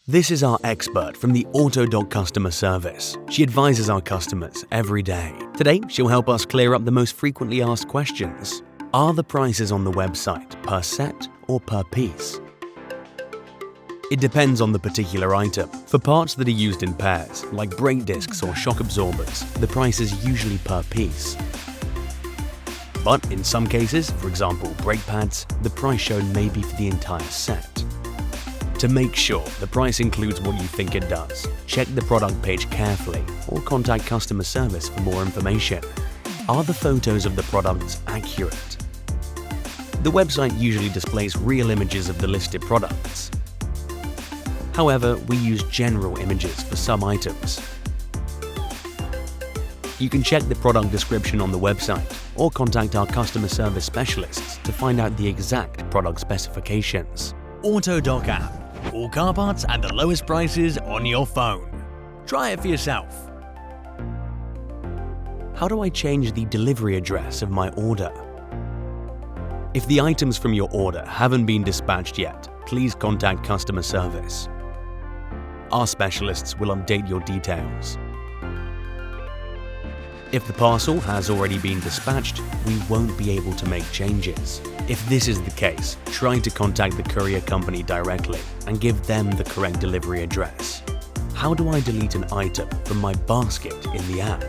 This is our expert from the Autodoc customer service. She advises our customers every day. Today, she'll help us clear up the most frequently asked questions. Are the prices on the website per set or per piece? It depends on the particular item. For parts that are used in pairs, like brake discs or shock absorbers, the price is usually per piece. But in some cases, for example brake pads, the price shown may be for the entire set. To make sure the price includes what you think it does, check the product page carefully or contact customer service for more information. Are the photos of the products accurate? The website usually displays real images of the listed products. However, we use general images for some items. You can check the product description on the website or contact our customer service specialists to find out the exact product specifications. Autodoc app. All car parts at the lowest prices on your phone. Try it for yourself. How do I change the delivery address of my order? If the items from your order haven't been dispatched yet, please contact customer service. Our specialists will update your details. If the parcel has already been dispatched, we won't be able to make changes. If this is the case, try to contact the courier company directly and give them the correct delivery address. How do I delete an item from my basket in the app?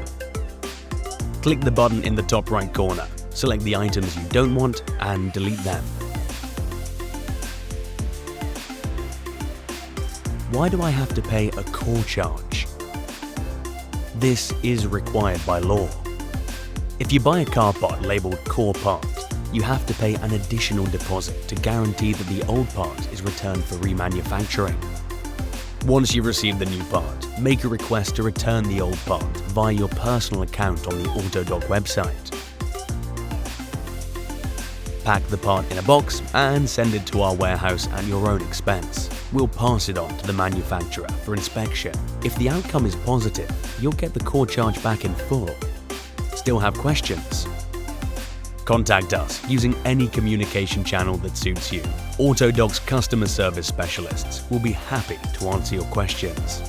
Click the button in the top right corner, select the items you don't want and delete them. Why do I have to pay a core charge? This is required by law. If you buy a car part labelled core part, you have to pay an additional deposit to guarantee that the old part is returned for remanufacturing. Once you've received the new part, make a request to return the old part via your personal account on the Autodoc website. Pack the part in a box and send it to our warehouse at your own expense. We'll pass it on to the manufacturer for inspection. If the outcome is positive, you'll get the core charge back in full. Still have questions? Contact us using any communication channel that suits you. Autodoc's customer service specialists will be happy to answer your questions.